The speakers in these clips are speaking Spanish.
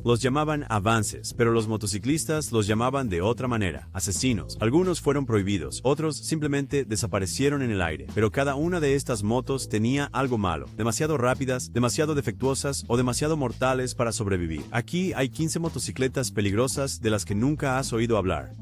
Los llamaban avances, pero los motociclistas los llamaban de otra manera, asesinos. Algunos fueron prohibidos, otros simplemente desaparecieron en el aire, pero cada una de estas motos tenía algo malo, demasiado rápidas, demasiado defectuosas o demasiado mortales para sobrevivir. Aquí hay 15 motocicletas peligrosas de las que nunca has oído hablar.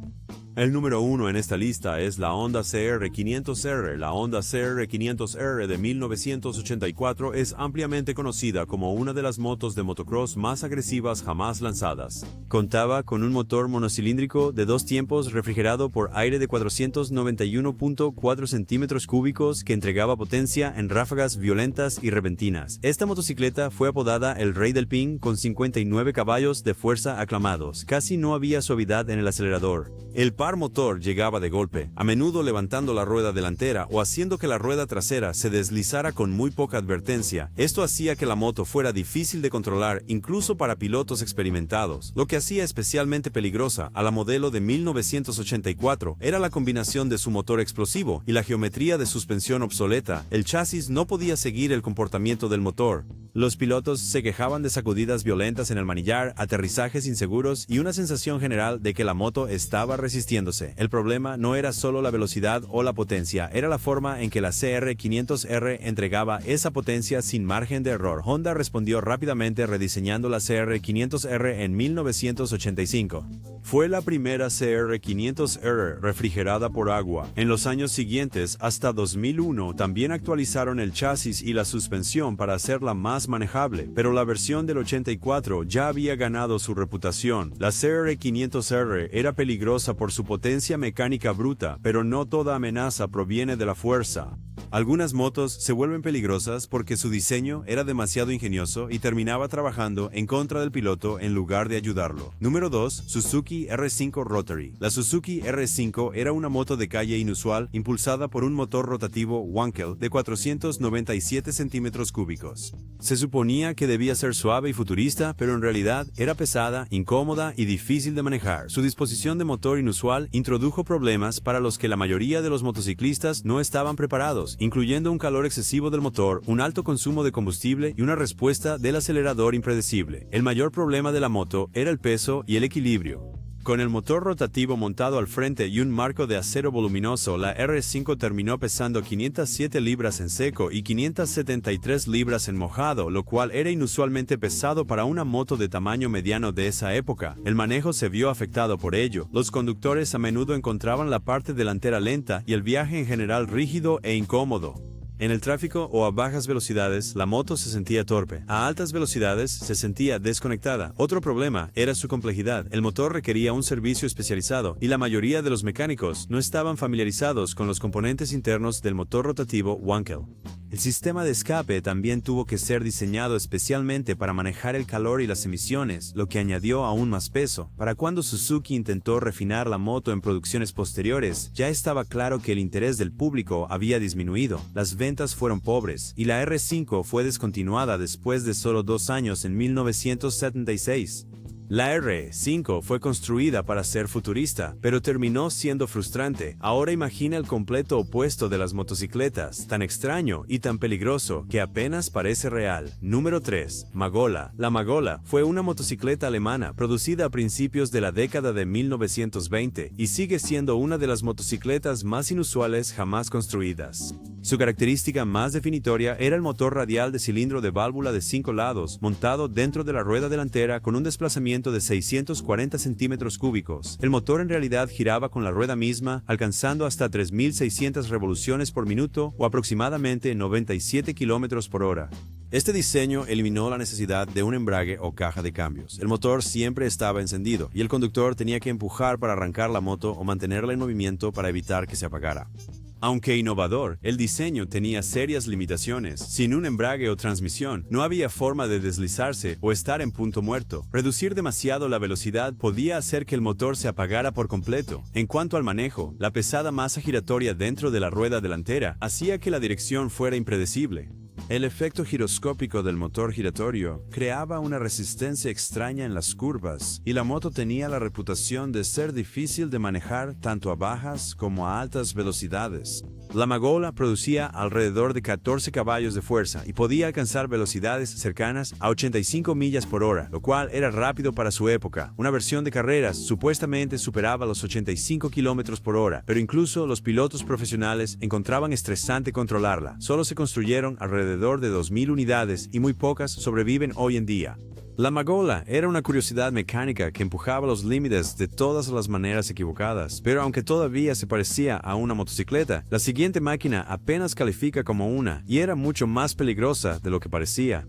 El número 1 en esta lista es la Honda CR500R. La Honda CR500R de 1984 es ampliamente conocida como una de las motos de motocross más agresivas jamás lanzadas. Contaba con un motor monocilíndrico de 2 tiempos refrigerado por aire de 491.4 centímetros cúbicos que entregaba potencia en ráfagas violentas y repentinas. Esta motocicleta fue apodada el Rey del Ping con 59 caballos de fuerza aclamados. Casi no había suavidad en el acelerador. El par motor llegaba de golpe, a menudo levantando la rueda delantera o haciendo que la rueda trasera se deslizara con muy poca advertencia. Esto hacía que la moto fuera difícil de controlar incluso para pilotos experimentados. Lo que hacía especialmente peligrosa a la modelo de 1984 era la combinación de su motor explosivo y la geometría de suspensión obsoleta. El chasis no podía seguir el comportamiento del motor. Los pilotos se quejaban de sacudidas violentas en el manillar, aterrizajes inseguros y una sensación general de que la moto estaba resistiéndose. El problema no era solo la velocidad o la potencia, era la forma en que la CR500R entregaba esa potencia sin margen de error. Honda respondió rápidamente rediseñando la CR500R en 1985. Fue la primera CR500R refrigerada por agua. En los años siguientes, hasta 2001, también actualizaron el chasis y la suspensión para hacerla más manejable, pero la versión del 84 ya había ganado su reputación. La CR500R era peligrosa por su potencia mecánica bruta, pero no toda amenaza proviene de la fuerza. Algunas motos se vuelven peligrosas porque su diseño era demasiado ingenioso y terminaba trabajando en contra del piloto en lugar de ayudarlo. Número 2. Suzuki R5 Rotary. La Suzuki R5 era una moto de calle inusual impulsada por un motor rotativo Wankel de 497 centímetros cúbicos. Se suponía que debía ser suave y futurista, pero en realidad era pesada, incómoda y difícil de manejar. Su disposición de motor inusual introdujo problemas para los que la mayoría de los motociclistas no estaban preparados, incluyendo un calor excesivo del motor, un alto consumo de combustible y una respuesta del acelerador impredecible. El mayor problema de la moto era el peso y el equilibrio. Con el motor rotativo montado al frente y un marco de acero voluminoso, la R5 terminó pesando 507 libras en seco y 573 libras en mojado, lo cual era inusualmente pesado para una moto de tamaño mediano de esa época. El manejo se vio afectado por ello. Los conductores a menudo encontraban la parte delantera lenta y el viaje en general rígido e incómodo. En el tráfico o a bajas velocidades, la moto se sentía torpe. A altas velocidades, se sentía desconectada. Otro problema era su complejidad. El motor requería un servicio especializado y la mayoría de los mecánicos no estaban familiarizados con los componentes internos del motor rotativo Wankel. El sistema de escape también tuvo que ser diseñado especialmente para manejar el calor y las emisiones, lo que añadió aún más peso. Para cuando Suzuki intentó refinar la moto en producciones posteriores, ya estaba claro que el interés del público había disminuido. Las ventas fueron pobres, y la R5 fue descontinuada después de solo 2 años en 1976. La R5 fue construida para ser futurista, pero terminó siendo frustrante. Ahora imagina el completo opuesto de las motocicletas, tan extraño y tan peligroso que apenas parece real. Número 3. Magola. La Magola fue una motocicleta alemana producida a principios de la década de 1920 y sigue siendo una de las motocicletas más inusuales jamás construidas. Su característica más definitoria era el motor radial de cilindro de válvula de 5 lados, montado dentro de la rueda delantera con un desplazamiento de 640 centímetros cúbicos. El motor en realidad giraba con la rueda misma, alcanzando hasta 3.600 revoluciones por minuto o aproximadamente 97 kilómetros por hora. Este diseño eliminó la necesidad de un embrague o caja de cambios. El motor siempre estaba encendido y el conductor tenía que empujar para arrancar la moto o mantenerla en movimiento para evitar que se apagara. Aunque innovador, el diseño tenía serias limitaciones. Sin un embrague o transmisión, no había forma de deslizarse o estar en punto muerto. Reducir demasiado la velocidad podía hacer que el motor se apagara por completo. En cuanto al manejo, la pesada masa giratoria dentro de la rueda delantera hacía que la dirección fuera impredecible. El efecto giroscópico del motor giratorio creaba una resistencia extraña en las curvas, y la moto tenía la reputación de ser difícil de manejar tanto a bajas como a altas velocidades. La Magola producía alrededor de 14 caballos de fuerza y podía alcanzar velocidades cercanas a 85 millas por hora, lo cual era rápido para su época. Una versión de carreras supuestamente superaba los 85 kilómetros por hora, pero incluso los pilotos profesionales encontraban estresante controlarla. Solo se construyeron alrededor de 2.000 unidades y muy pocas sobreviven hoy en día. La Magola era una curiosidad mecánica que empujaba los límites de todas las maneras equivocadas, pero aunque todavía se parecía a una motocicleta, la siguiente máquina apenas califica como una y era mucho más peligrosa de lo que parecía.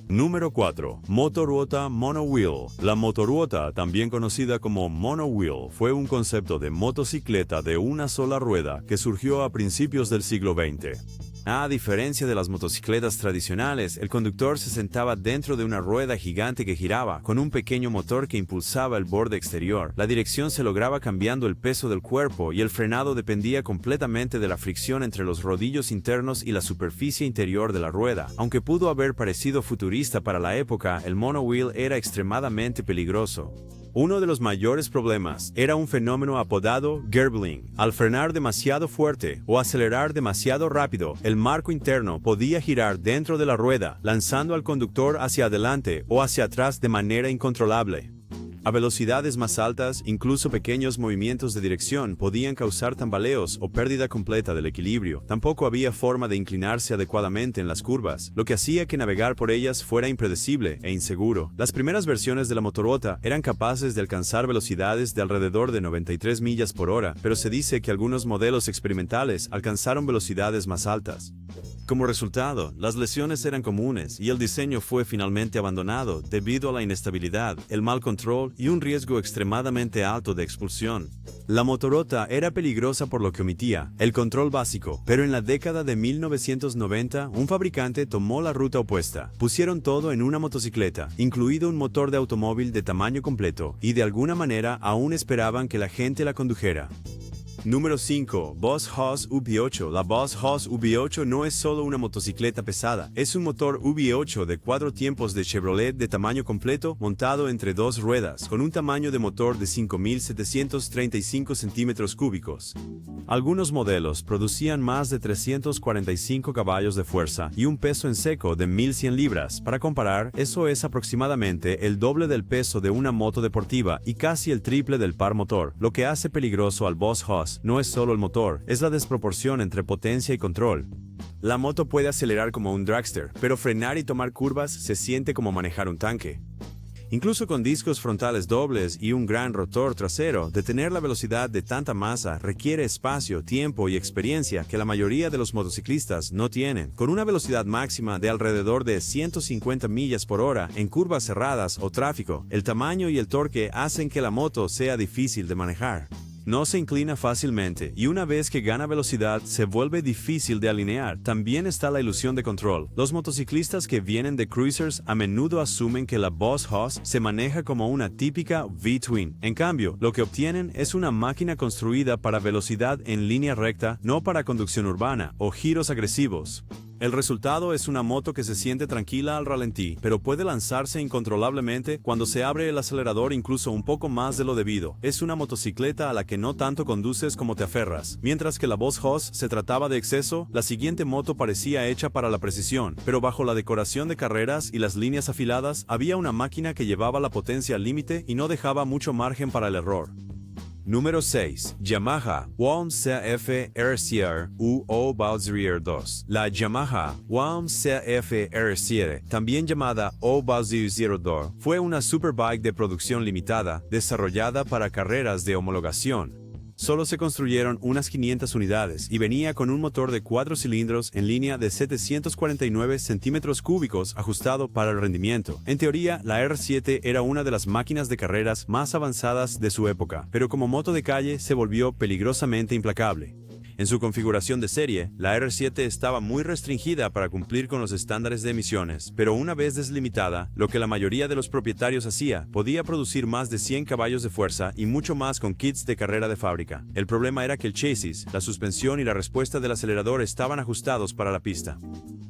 Número 4. Motoruota Monowheel. La motoruota, también conocida como monowheel, fue un concepto de motocicleta de una sola rueda que surgió a principios del siglo XX. A diferencia de las motocicletas tradicionales, el conductor se sentaba dentro de una rueda gigante que giraba, con un pequeño motor que impulsaba el borde exterior. La dirección se lograba cambiando el peso del cuerpo y el frenado dependía completamente de la fricción entre los rodillos internos y la superficie interior de la rueda. Aunque pudo haber parecido futurista para la época, el monowheel era extremadamente peligroso. Uno de los mayores problemas era un fenómeno apodado gerbling. Al frenar demasiado fuerte o acelerar demasiado rápido, el marco interno podía girar dentro de la rueda, lanzando al conductor hacia adelante o hacia atrás de manera incontrolable. A velocidades más altas, incluso pequeños movimientos de dirección podían causar tambaleos o pérdida completa del equilibrio. Tampoco había forma de inclinarse adecuadamente en las curvas, lo que hacía que navegar por ellas fuera impredecible e inseguro. Las primeras versiones de la motoruota eran capaces de alcanzar velocidades de alrededor de 93 millas por hora, pero se dice que algunos modelos experimentales alcanzaron velocidades más altas. Como resultado, las lesiones eran comunes y el diseño fue finalmente abandonado debido a la inestabilidad, el mal control y un riesgo extremadamente alto de expulsión. La motoruota era peligrosa por lo que omitía el control básico, pero en la década de 1990 un fabricante tomó la ruta opuesta. Pusieron todo en una motocicleta, incluido un motor de automóvil de tamaño completo, y de alguna manera aún esperaban que la gente la condujera. Número 5. Boss Hoss V8. La Boss Hoss V8 no es solo una motocicleta pesada, es un motor V8 de 4 tiempos de Chevrolet de tamaño completo montado entre dos ruedas, con un tamaño de motor de 5.735 centímetros cúbicos. Algunos modelos producían más de 345 caballos de fuerza y un peso en seco de 1.100 libras. Para comparar, eso es aproximadamente el doble del peso de una moto deportiva y casi el triple del par motor. Lo que hace peligroso al Boss Hoss no es solo el motor, es la desproporción entre potencia y control. La moto puede acelerar como un dragster, pero frenar y tomar curvas se siente como manejar un tanque. Incluso con discos frontales dobles y un gran rotor trasero, detener la velocidad de tanta masa requiere espacio, tiempo y experiencia que la mayoría de los motociclistas no tienen. Con una velocidad máxima de alrededor de 150 millas por hora en curvas cerradas o tráfico, el tamaño y el torque hacen que la moto sea difícil de manejar. No se inclina fácilmente y una vez que gana velocidad se vuelve difícil de alinear. También está la ilusión de control. Los motociclistas que vienen de cruisers a menudo asumen que la Boss Hoss se maneja como una típica V-Twin. En cambio, lo que obtienen es una máquina construida para velocidad en línea recta, no para conducción urbana o giros agresivos. El resultado es una moto que se siente tranquila al ralentí, pero puede lanzarse incontrolablemente cuando se abre el acelerador incluso un poco más de lo debido. Es una motocicleta a la que no tanto conduces como te aferras. Mientras que la Boss Hoss se trataba de exceso, la siguiente moto parecía hecha para la precisión, pero bajo la decoración de carreras y las líneas afiladas, había una máquina que llevaba la potencia al límite y no dejaba mucho margen para el error. Número 6. Yamaha WOM CF R7 UO Bowser 2. La Yamaha WOM CF R7, también llamada O Bowser 2, fue una superbike de producción limitada desarrollada para carreras de homologación. Solo se construyeron unas 500 unidades y venía con un motor de 4 cilindros en línea de 749 centímetros cúbicos ajustado para el rendimiento. En teoría, la R7 era una de las máquinas de carreras más avanzadas de su época, pero como moto de calle se volvió peligrosamente implacable. En su configuración de serie, la R7 estaba muy restringida para cumplir con los estándares de emisiones, pero una vez deslimitada, lo que la mayoría de los propietarios hacía, podía producir más de 100 caballos de fuerza y mucho más con kits de carrera de fábrica. El problema era que el chasis, la suspensión y la respuesta del acelerador estaban ajustados para la pista.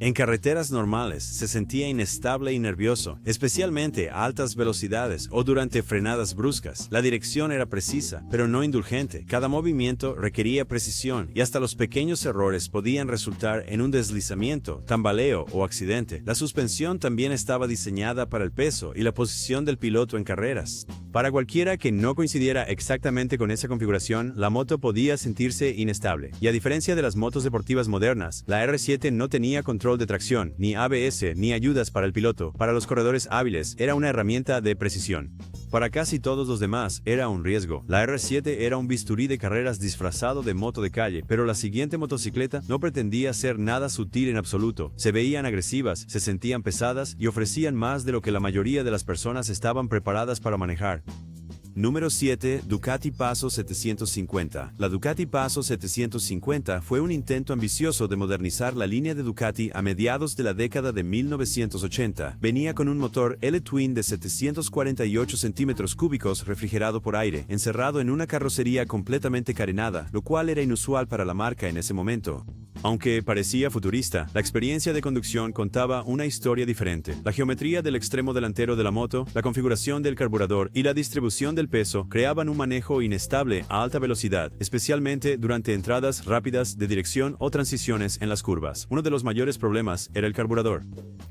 En carreteras normales se sentía inestable y nervioso, especialmente a altas velocidades o durante frenadas bruscas. La dirección era precisa, pero no indulgente. Cada movimiento requería precisión y hasta los pequeños errores podían resultar en un deslizamiento, tambaleo o accidente. La suspensión también estaba diseñada para el peso y la posición del piloto en carreras. Para cualquiera que no coincidiera exactamente con esa configuración, la moto podía sentirse inestable. Y a diferencia de las motos deportivas modernas, la R7 no tenía control de tracción, ni ABS, ni ayudas para el piloto. Para los corredores hábiles, era una herramienta de precisión. Para casi todos los demás, era un riesgo. La R7 era un bisturí de carreras disfrazado de moto de calle, pero la siguiente motocicleta no pretendía ser nada sutil en absoluto. Se veían agresivas, se sentían pesadas y ofrecían más de lo que la mayoría de las personas estaban preparadas para manejar. Número 7. Ducati Passo 750. La Ducati Passo 750 fue un intento ambicioso de modernizar la línea de Ducati a mediados de la década de 1980. Venía con un motor L-Twin de 748 centímetros cúbicos refrigerado por aire, encerrado en una carrocería completamente carenada, lo cual era inusual para la marca en ese momento. Aunque parecía futurista, la experiencia de conducción contaba una historia diferente. La geometría del extremo delantero de la moto, la configuración del carburador y la distribución del peso creaban un manejo inestable a alta velocidad, especialmente durante entradas rápidas de dirección o transiciones en las curvas. Uno de los mayores problemas era el carburador.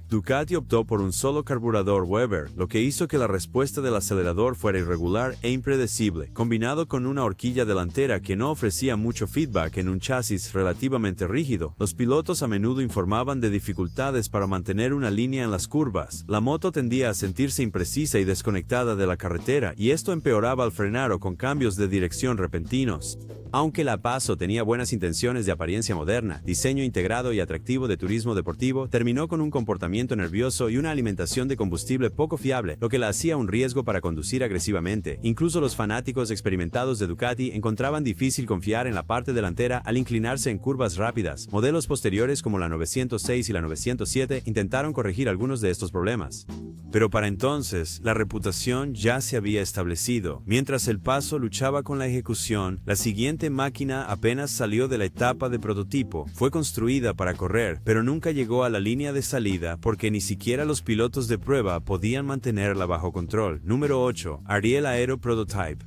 Ducati optó por un solo carburador Weber, lo que hizo que la respuesta del acelerador fuera irregular e impredecible, combinado con una horquilla delantera que no ofrecía mucho feedback en un chasis relativamente rígido. Los pilotos a menudo informaban de dificultades para mantener una línea en las curvas. La moto tendía a sentirse imprecisa y desconectada de la carretera, y esto empeoraba al frenar o con cambios de dirección repentinos. Aunque la Passo tenía buenas intenciones de apariencia moderna, diseño integrado y atractivo de turismo deportivo, terminó con un comportamiento nervioso y una alimentación de combustible poco fiable, lo que la hacía un riesgo para conducir agresivamente. Incluso los fanáticos experimentados de Ducati encontraban difícil confiar en la parte delantera al inclinarse en curvas rápidas. Modelos posteriores como la 906 y la 907 intentaron corregir algunos de estos problemas. Pero para entonces, la reputación ya se había establecido. Mientras el Passo luchaba con la ejecución, la siguiente máquina apenas salió de la etapa de prototipo. Fue construida para correr, pero nunca llegó a la línea de salida porque ni siquiera los pilotos de prueba podían mantenerla bajo control. Número 8. Ariel Aero Prototype.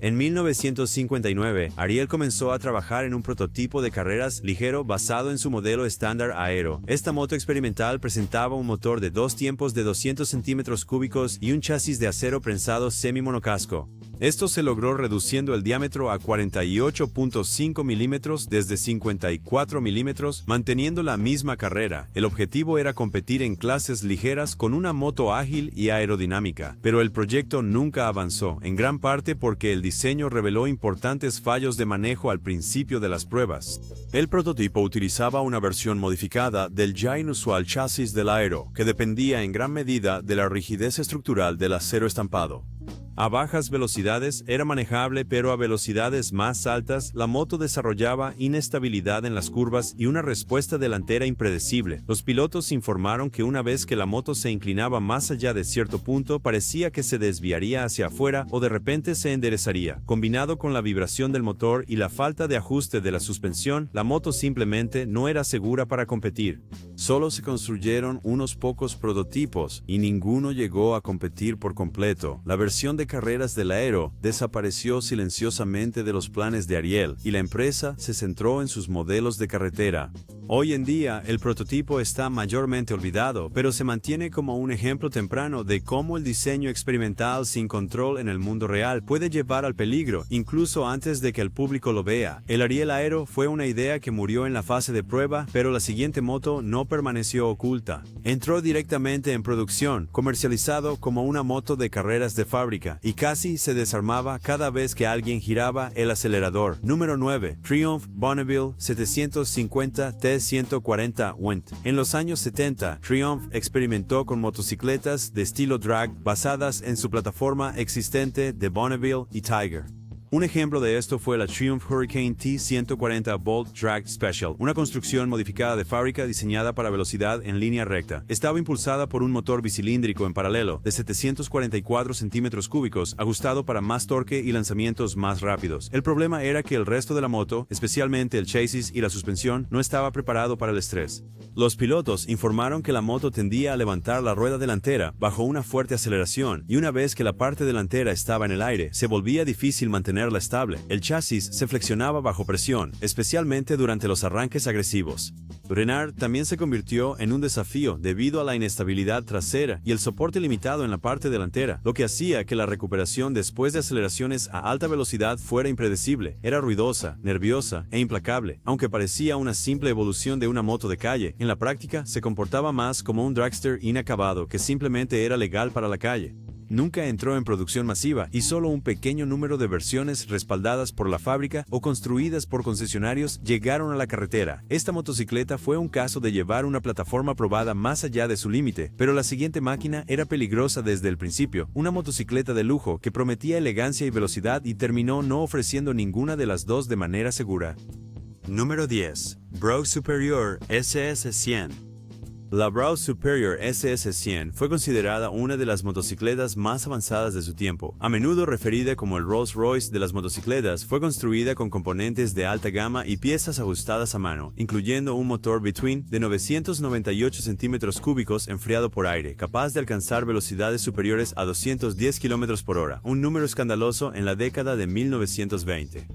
En 1959, Ariel comenzó a trabajar en un prototipo de carreras ligero basado en su modelo estándar Aero. Esta moto experimental presentaba un motor de 2 tiempos de 200 centímetros cúbicos y un chasis de acero prensado semi-monocasco. Esto se logró reduciendo el diámetro a 48.5 milímetros desde 54 milímetros, manteniendo la misma carrera. El objetivo era competir en clases ligeras con una moto ágil y aerodinámica, pero el proyecto nunca avanzó, en gran parte porque el diseño reveló importantes fallos de manejo al principio de las pruebas. El prototipo utilizaba una versión modificada del ya inusual chasis del Aero, que dependía en gran medida de la rigidez estructural del acero estampado. A bajas velocidades era manejable, pero a velocidades más altas la moto desarrollaba inestabilidad en las curvas y una respuesta delantera impredecible. Los pilotos informaron que una vez que la moto se inclinaba más allá de cierto punto, parecía que se desviaría hacia afuera o de repente se enderezaría. Combinado con la vibración del motor y la falta de ajuste de la suspensión, la moto simplemente no era segura para competir. Solo se construyeron unos pocos prototipos y ninguno llegó a competir por completo. La versión de carreras del Aero desapareció silenciosamente de los planes de Ariel y la empresa se centró en sus modelos de carretera. Hoy en día, el prototipo está mayormente olvidado, pero se mantiene como un ejemplo temprano de cómo el diseño experimental sin control en el mundo real puede llevar al peligro, incluso antes de que el público lo vea. El Ariel Aero fue una idea que murió en la fase de prueba, pero la siguiente moto no permaneció oculta. Entró directamente en producción, comercializado como una moto de carreras de fábrica, y casi se desarmaba cada vez que alguien giraba el acelerador. Número 9. Triumph Bonneville 750 T140 Went. En los años 70, Triumph experimentó con motocicletas de estilo drag basadas en su plataforma existente de Bonneville y Tiger. Un ejemplo de esto fue la Triumph Hurricane T140 Bolt Drag Special, una construcción modificada de fábrica diseñada para velocidad en línea recta. Estaba impulsada por un motor bicilíndrico en paralelo de 744 centímetros cúbicos, ajustado para más torque y lanzamientos más rápidos. El problema era que el resto de la moto, especialmente el chasis y la suspensión, no estaba preparado para el estrés. Los pilotos informaron que la moto tendía a levantar la rueda delantera bajo una fuerte aceleración, y una vez que la parte delantera estaba en el aire, se volvía difícil mantenerla estable. El chasis se flexionaba bajo presión, especialmente durante los arranques agresivos. Renard también se convirtió en un desafío debido a la inestabilidad trasera y el soporte limitado en la parte delantera, lo que hacía que la recuperación después de aceleraciones a alta velocidad fuera impredecible. Era ruidosa, nerviosa e implacable. Aunque parecía una simple evolución de una moto de calle, en la práctica se comportaba más como un dragster inacabado que simplemente era legal para la calle. Nunca entró en producción masiva y solo un pequeño número de versiones respaldadas por la fábrica o construidas por concesionarios llegaron a la carretera. Esta motocicleta fue un caso de llevar una plataforma probada más allá de su límite, pero la siguiente máquina era peligrosa desde el principio, una motocicleta de lujo que prometía elegancia y velocidad y terminó no ofreciendo ninguna de las dos de manera segura. Número 10. Brogue Superior SS100. La Brogue Superior SS100 fue considerada una de las motocicletas más avanzadas de su tiempo. A menudo referida como el Rolls-Royce de las motocicletas, fue construida con componentes de alta gama y piezas ajustadas a mano, incluyendo un motor Between de 998 centímetros cúbicos enfriado por aire, capaz de alcanzar velocidades superiores a 210 km/h, un número escandaloso en la década de 1920.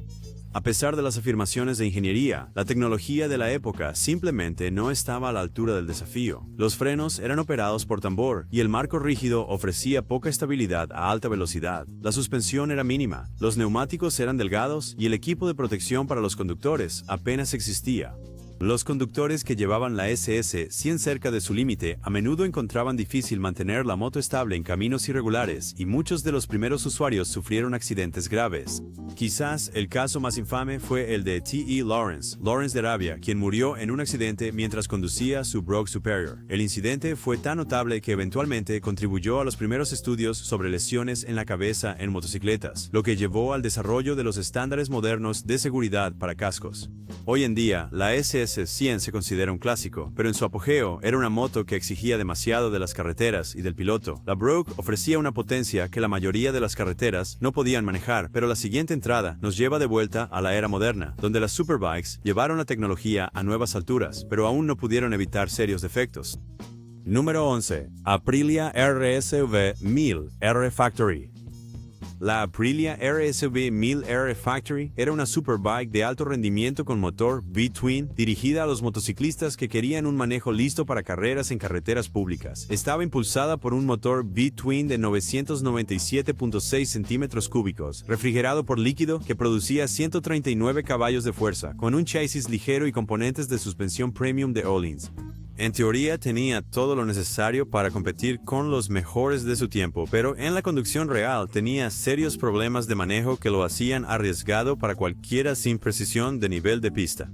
A pesar de las afirmaciones de ingeniería, la tecnología de la época simplemente no estaba a la altura del desafío. Los frenos eran operados por tambor y el marco rígido ofrecía poca estabilidad a alta velocidad. La suspensión era mínima, los neumáticos eran delgados y el equipo de protección para los conductores apenas existía. Los conductores que llevaban la SS100 cerca de su límite a menudo encontraban difícil mantener la moto estable en caminos irregulares y muchos de los primeros usuarios sufrieron accidentes graves. Quizás el caso más infame fue el de T.E. Lawrence de Arabia, quien murió en un accidente mientras conducía su Brogue Superior. El incidente fue tan notable que eventualmente contribuyó a los primeros estudios sobre lesiones en la cabeza en motocicletas, lo que llevó al desarrollo de los estándares modernos de seguridad para cascos. Hoy en día, la SS100 se considera un clásico, pero en su apogeo era una moto que exigía demasiado de las carreteras y del piloto. La Brogue ofrecía una potencia que la mayoría de las carreteras no podían manejar, pero la siguiente entrada nos lleva de vuelta a la era moderna, donde las superbikes llevaron la tecnología a nuevas alturas, pero aún no pudieron evitar serios defectos. Número 11. Aprilia RSV 1000 R Factory. La Aprilia RSV 1000 R Factory era una superbike de alto rendimiento con motor V-twin dirigida a los motociclistas que querían un manejo listo para carreras en carreteras públicas. Estaba impulsada por un motor V-twin de 997.6 centímetros cúbicos, refrigerado por líquido que producía 139 caballos de fuerza, con un chasis ligero y componentes de suspensión premium de Öhlins. En teoría tenía todo lo necesario para competir con los mejores de su tiempo, pero en la conducción real tenía serios problemas de manejo que lo hacían arriesgado para cualquiera sin precisión de nivel de pista.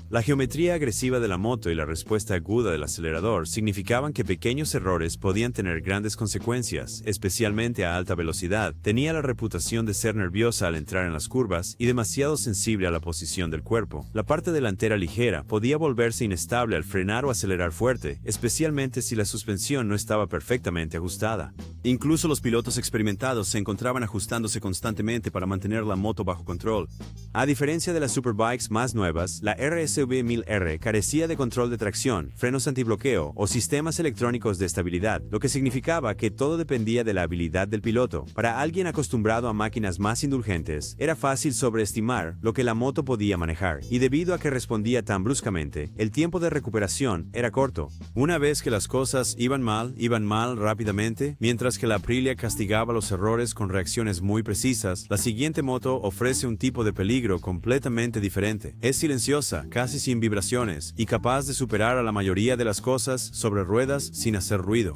La geometría agresiva de la moto y la respuesta aguda del acelerador significaban que pequeños errores podían tener grandes consecuencias, especialmente a alta velocidad. Tenía la reputación de ser nerviosa al entrar en las curvas y demasiado sensible a la posición del cuerpo. La parte delantera ligera podía volverse inestable al frenar o acelerar fuerte, especialmente si la suspensión no estaba perfectamente ajustada. Incluso los pilotos experimentados se encontraban ajustándose constantemente para mantener la moto bajo control. A diferencia de las superbikes más nuevas, la RSV 1000R carecía de control de tracción, frenos antibloqueo o sistemas electrónicos de estabilidad, lo que significaba que todo dependía de la habilidad del piloto. Para alguien acostumbrado a máquinas más indulgentes, era fácil sobreestimar lo que la moto podía manejar, y debido a que respondía tan bruscamente, el tiempo de recuperación era corto. Una vez que las cosas iban mal rápidamente, mientras que la Aprilia castigaba los errores con reacciones muy precisas, la siguiente moto ofrece un tipo de peligro completamente diferente. Es silenciosa, casi sin vibraciones, y capaz de superar a la mayoría de las cosas sobre ruedas sin hacer ruido.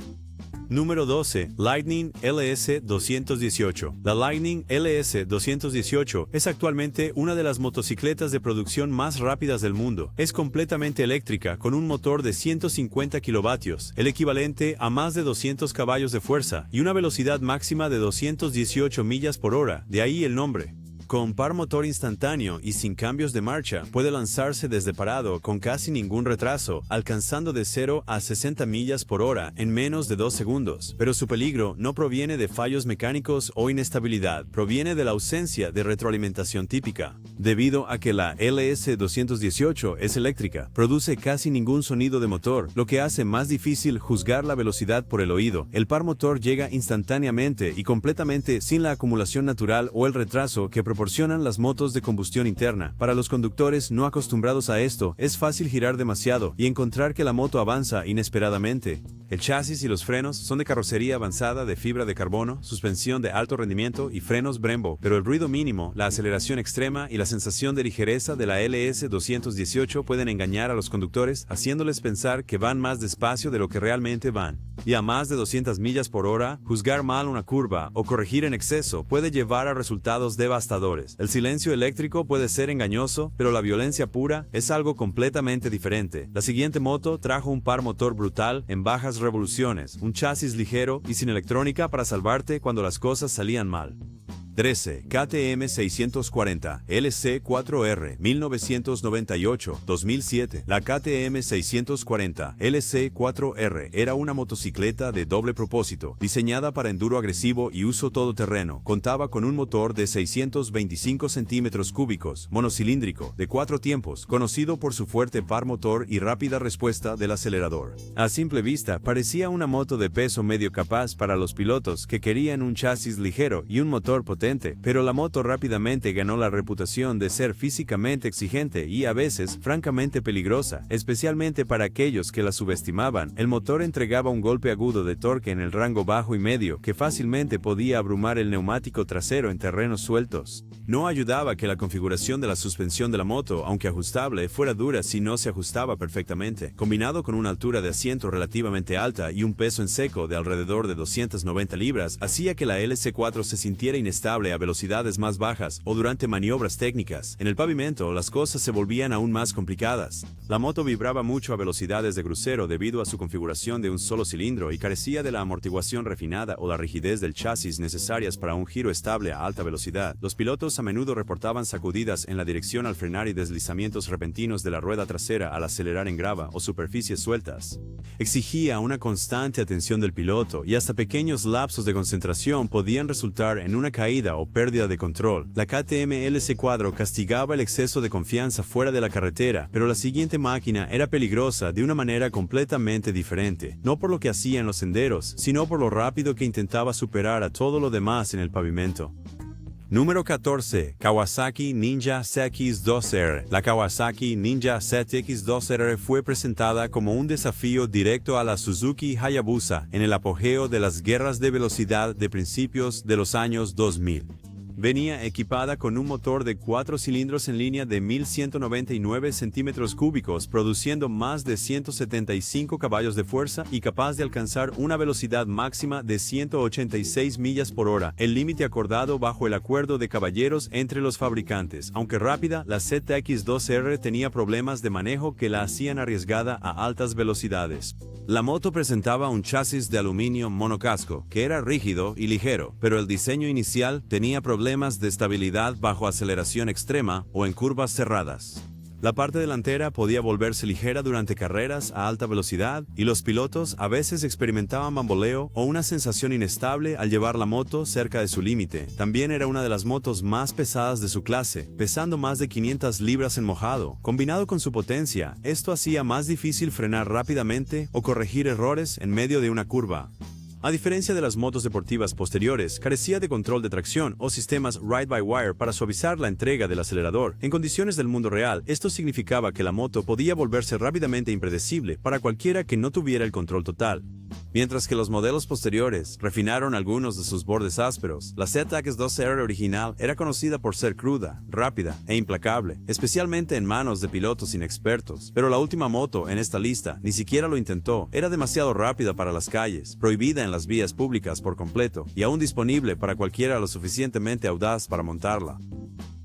Número 12. Lightning LS218. La Lightning LS218 es actualmente una de las motocicletas de producción más rápidas del mundo. Es completamente eléctrica, con un motor de 150 kilovatios, el equivalente a más de 200 caballos de fuerza, y una velocidad máxima de 218 millas por hora, de ahí el nombre. Con par motor instantáneo y sin cambios de marcha, puede lanzarse desde parado con casi ningún retraso, alcanzando de 0 a 60 millas por hora en menos de 2 segundos. Pero su peligro no proviene de fallos mecánicos o inestabilidad, proviene de la ausencia de retroalimentación típica. Debido a que la LS218 es eléctrica, produce casi ningún sonido de motor, lo que hace más difícil juzgar la velocidad por el oído. El par motor llega instantáneamente y completamente sin la acumulación natural o el retraso que proporcionan las motos de combustión interna. Para los conductores no acostumbrados a esto, es fácil girar demasiado y encontrar que la moto avanza inesperadamente. El chasis y los frenos son de carrocería avanzada de fibra de carbono, suspensión de alto rendimiento y frenos Brembo, pero el ruido mínimo, la aceleración extrema y la sensación de ligereza de la LS218 pueden engañar a los conductores, haciéndoles pensar que van más despacio de lo que realmente van. Y a más de 200 millas por hora, juzgar mal una curva o corregir en exceso puede llevar a resultados devastadores. El silencio eléctrico puede ser engañoso, pero la violencia pura es algo completamente diferente. La siguiente moto trajo un par motor brutal en bajas revoluciones, un chasis ligero y sin electrónica para salvarte cuando las cosas salían mal. 13. KTM 640 LC4R 1998-2007. La KTM 640 LC4R era una motocicleta de doble propósito, diseñada para enduro agresivo y uso todoterreno. Contaba con un motor de 625 centímetros cúbicos, monocilíndrico, de 4 tiempos, conocido por su fuerte par motor y rápida respuesta del acelerador. A simple vista, parecía una moto de peso medio capaz para los pilotos que querían un chasis ligero y un motor potente. Pero la moto rápidamente ganó la reputación de ser físicamente exigente y a veces francamente peligrosa, especialmente para aquellos que la subestimaban. El motor entregaba un golpe agudo de torque en el rango bajo y medio que fácilmente podía abrumar el neumático trasero en terrenos sueltos. No ayudaba que la configuración de la suspensión de la moto, aunque ajustable, fuera dura si no se ajustaba perfectamente. Combinado con una altura de asiento relativamente alta y un peso en seco de alrededor de 290 libras, hacía que la LC4 se sintiera inestable a velocidades más bajas o durante maniobras técnicas. En el pavimento, las cosas se volvían aún más complicadas. La moto vibraba mucho a velocidades de crucero debido a su configuración de un solo cilindro y carecía de la amortiguación refinada o la rigidez del chasis necesarias para un giro estable a alta velocidad. Los pilotos a menudo reportaban sacudidas en la dirección al frenar y deslizamientos repentinos de la rueda trasera al acelerar en grava o superficies sueltas. Exigía una constante atención del piloto y hasta pequeños lapsos de concentración podían resultar en una caída o pérdida de control. La KTM LC4 castigaba el exceso de confianza fuera de la carretera, pero la siguiente máquina era peligrosa de una manera completamente diferente, no por lo que hacía en los senderos, sino por lo rápido que intentaba superar a todo lo demás en el pavimento. Número 14. Kawasaki Ninja ZX2R. La Kawasaki Ninja ZX2R fue presentada como un desafío directo a la Suzuki Hayabusa en el apogeo de las guerras de velocidad de principios de los años 2000. Venía equipada con un motor de 4 cilindros en línea de 1199 centímetros cúbicos, produciendo más de 175 caballos de fuerza y capaz de alcanzar una velocidad máxima de 186 millas por hora, el límite acordado bajo el acuerdo de caballeros entre los fabricantes. Aunque rápida, la ZX2R tenía problemas de manejo que la hacían arriesgada a altas velocidades. La moto presentaba un chasis de aluminio monocasco, que era rígido y ligero, pero el diseño inicial tenía problemas de estabilidad bajo aceleración extrema o en curvas cerradas. La parte delantera podía volverse ligera durante carreras a alta velocidad y los pilotos a veces experimentaban bamboleo o una sensación inestable al llevar la moto cerca de su límite. También era una de las motos más pesadas de su clase, pesando más de 500 libras en mojado. Combinado con su potencia, esto hacía más difícil frenar rápidamente o corregir errores en medio de una curva. A diferencia de las motos deportivas posteriores, carecía de control de tracción o sistemas ride-by-wire para suavizar la entrega del acelerador. En condiciones del mundo real, esto significaba que la moto podía volverse rápidamente impredecible para cualquiera que no tuviera el control total. Mientras que los modelos posteriores refinaron algunos de sus bordes ásperos, la ZX2R original era conocida por ser cruda, rápida e implacable, especialmente en manos de pilotos inexpertos. Pero la última moto en esta lista ni siquiera lo intentó, era demasiado rápida para las calles, prohibida en las vías públicas por completo y aún disponible para cualquiera lo suficientemente audaz para montarla.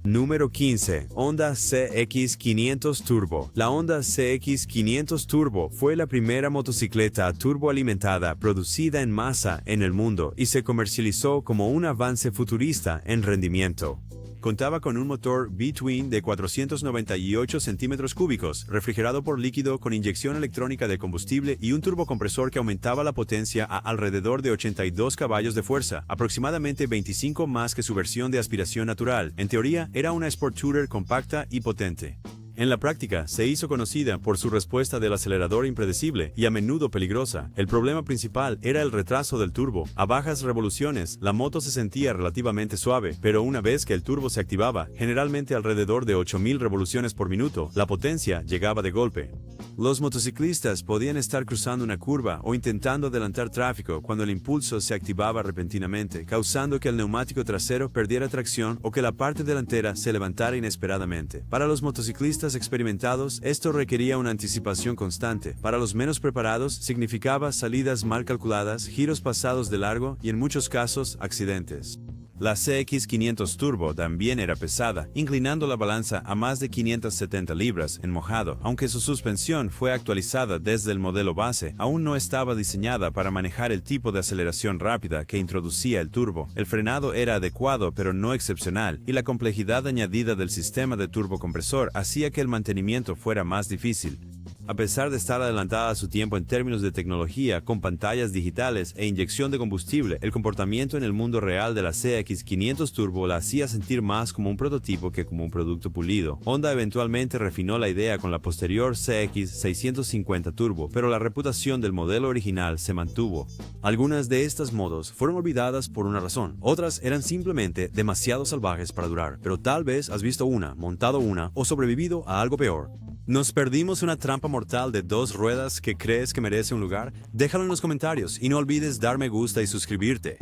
Número 15. Honda CX500 Turbo. La Honda CX500 Turbo fue la primera motocicleta turboalimentada producida en masa en el mundo y se comercializó como un avance futurista en rendimiento. Contaba con un motor V-twin de 498 centímetros cúbicos, refrigerado por líquido con inyección electrónica de combustible y un turbocompresor que aumentaba la potencia a alrededor de 82 caballos de fuerza, aproximadamente 25 más que su versión de aspiración natural. En teoría, era una Sport Tourer compacta y potente. En la práctica, se hizo conocida por su respuesta del acelerador impredecible y a menudo peligrosa. El problema principal era el retraso del turbo. A bajas revoluciones, la moto se sentía relativamente suave, pero una vez que el turbo se activaba, generalmente alrededor de 8000 revoluciones por minuto, la potencia llegaba de golpe. Los motociclistas podían estar cruzando una curva o intentando adelantar tráfico cuando el impulso se activaba repentinamente, causando que el neumático trasero perdiera tracción o que la parte delantera se levantara inesperadamente. Para los motociclistas experimentados, esto requería una anticipación constante. Para los menos preparados, significaba salidas mal calculadas, giros pasados de largo y en muchos casos, accidentes. La CX500 Turbo también era pesada, inclinando la balanza a más de 570 libras en mojado. Aunque su suspensión fue actualizada desde el modelo base, aún no estaba diseñada para manejar el tipo de aceleración rápida que introducía el turbo. El frenado era adecuado pero no excepcional, y la complejidad añadida del sistema de turbocompresor hacía que el mantenimiento fuera más difícil. A pesar de estar adelantada a su tiempo en términos de tecnología, con pantallas digitales e inyección de combustible, el comportamiento en el mundo real de la CX500 Turbo la hacía sentir más como un prototipo que como un producto pulido. Honda eventualmente refinó la idea con la posterior CX650 Turbo, pero la reputación del modelo original se mantuvo. Algunas de estas motos fueron olvidadas por una razón, otras eran simplemente demasiado salvajes para durar, pero tal vez has visto una, montado una o sobrevivido a algo peor. ¿Nos perdimos una trampa mortal de 2 ruedas que crees que merece un lugar? Déjalo en los comentarios y no olvides dar me gusta y suscribirte.